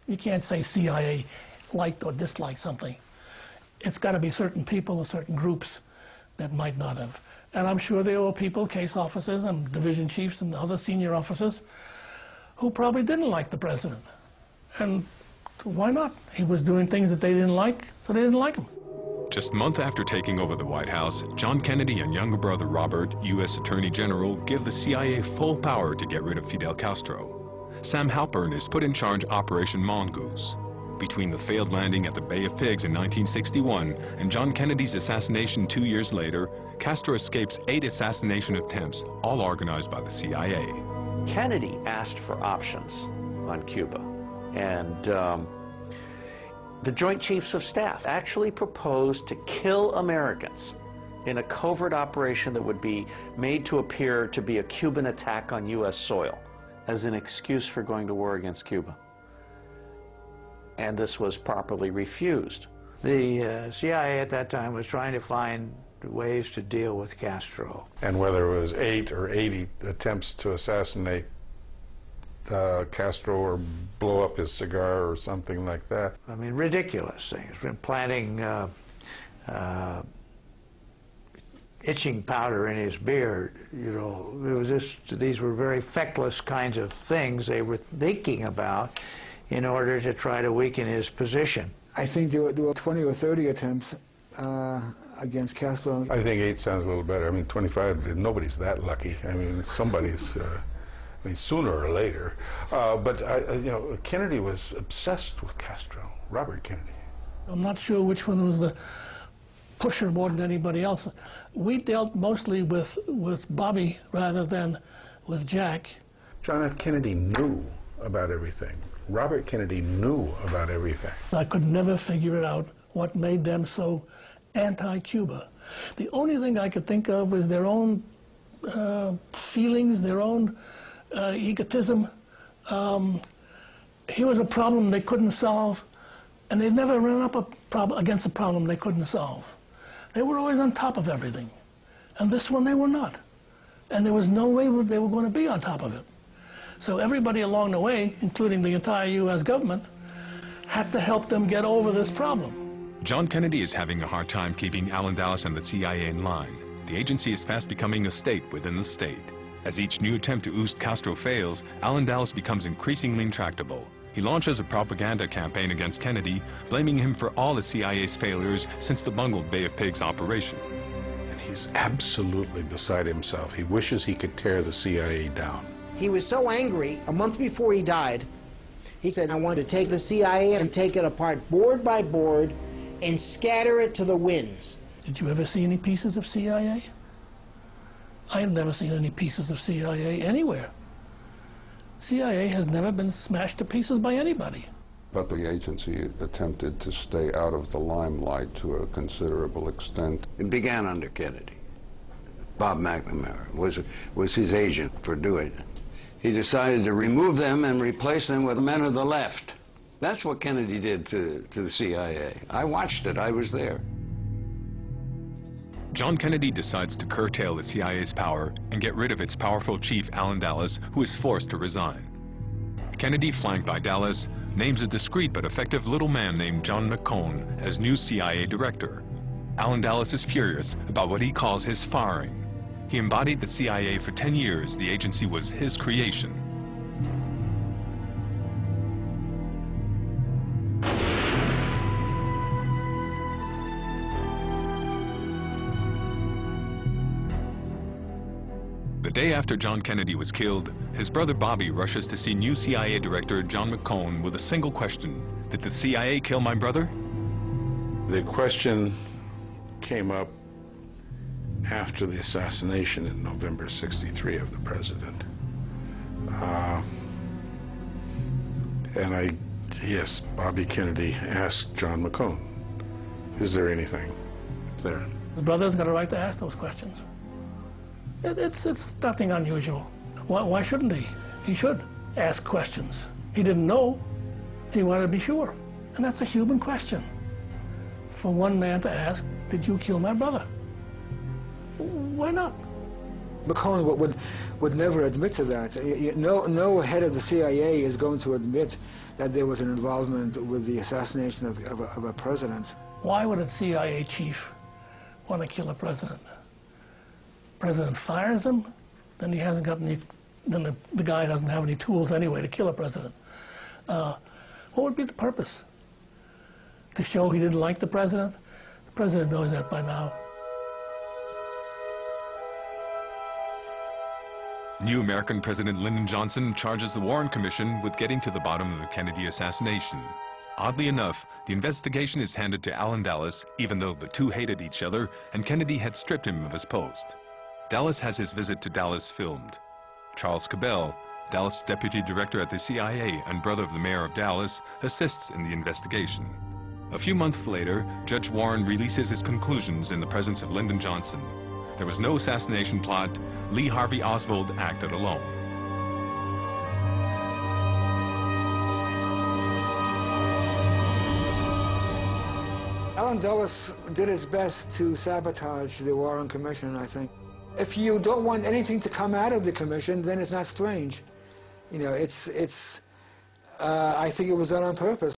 You can't say CIA liked or disliked something. It's got to be certain people or certain groups that might not have. And I'm sure there were people, case officers and division chiefs and other senior officers, who probably didn't like the president. And why not? He was doing things that they didn't like, so they didn't like him. Just a month after taking over the White House, John Kennedy and younger brother Robert, U.S. Attorney General, give the CIA full power to get rid of Fidel Castro. Sam Halpern is put in charge of Operation Mongoose. Between the failed landing at the Bay of Pigs in 1961 and John Kennedy's assassination 2 years later, Castro escapes 8 assassination attempts, all organized by the CIA. Kennedy asked for options on Cuba, and the Joint Chiefs of Staff actually proposed to kill Americans in a covert operation that would be made to appear to be a Cuban attack on U.S. soil as an excuse for going to war against Cuba. And this was properly refused. The CIA at that time was trying to find ways to deal with Castro. And whether it was 8 or 80 attempts to assassinate Castro or blow up his cigar or something like that. I mean, ridiculous things. Planting itching powder in his beard, you know, it was just, these were very feckless kinds of things they were thinking about in order to try to weaken his position. I think there were 20 or 30 attempts against Castro. I think 8 sounds a little better. I mean, 25, nobody's that lucky. I mean, somebody's, I mean, sooner or later. But, you know, Kennedy was obsessed with Castro, Robert Kennedy. I'm not sure which one was the pusher more than anybody else. We dealt mostly with Bobby rather than with Jack. John F. Kennedy knew about everything. Robert Kennedy knew about everything. I could never figure it out what made them so anti-Cuba. The only thing I could think of was their own feelings, their own egotism. Here was a problem they couldn't solve, and they never ran up against a problem they couldn't solve. They were always on top of everything, and this one they were not. And there was no way they were going to be on top of it. So everybody along the way, including the entire U.S. government, had to help them get over this problem. John Kennedy is having a hard time keeping Allen Dulles and the CIA in line. The agency is fast becoming a state within the state. As each new attempt to oust Castro fails, Allen Dulles becomes increasingly intractable. He launches a propaganda campaign against Kennedy, blaming him for all the CIA's failures since the bungled Bay of Pigs operation. And he's absolutely beside himself. He wishes he could tear the CIA down. He was so angry, a month before he died, he said, I want to take the CIA and take it apart board by board and scatter it to the winds. Did you ever see any pieces of CIA? I have never seen any pieces of CIA anywhere. CIA has never been smashed to pieces by anybody. But the agency attempted to stay out of the limelight to a considerable extent. It began under Kennedy. Bob McNamara was his agent for doing it. He decided to remove them and replace them with men of the left. That's what Kennedy did to the CIA. I watched it. I was there. John Kennedy decides to curtail the CIA's power and get rid of its powerful chief, Allen Dulles, who is forced to resign. Kennedy, flanked by Dulles, names a discreet but effective little man named John McCone as new CIA director. Allen Dulles is furious about what he calls his firing. He embodied the CIA for 10 years. The agency was his creation. The day after John Kennedy was killed, his brother Bobby rushes to see new CIA Director John McCone with a single question. Did the CIA kill my brother? The question came up after the assassination in November '63 of the president. Yes, Bobby Kennedy asked John McCone, is there anything there? The brother's got a right to ask those questions. It's nothing unusual. Why shouldn't he? He should ask questions. He didn't know. He wanted to be sure. And that's a human question for one man to ask, did you kill my brother? Why not? McCone would never admit to that. No head of the CIA is going to admit that there was an involvement with the assassination of a president. Why would a CIA chief want to kill a president? President fires him, then he hasn't got any. Then the guy doesn't have any tools anyway to kill a president. What would be the purpose? To show he didn't like the president? The president knows that by now. New American President Lyndon Johnson charges the Warren Commission with getting to the bottom of the Kennedy assassination. Oddly enough, the investigation is handed to Allen Dulles, even though the two hated each other and Kennedy had stripped him of his post. Dulles has his visit to Dallas filmed. Charles Cabell, Dallas deputy director at the CIA and brother of the mayor of Dallas, assists in the investigation. A few months later, Judge Warren releases his conclusions in the presence of Lyndon Johnson. There was no assassination plot. Lee Harvey Oswald acted alone. Allen Dulles did his best to sabotage the Warren Commission, I think. If you don't want anything to come out of the commission, then it's not strange. You know, I think it was done on purpose.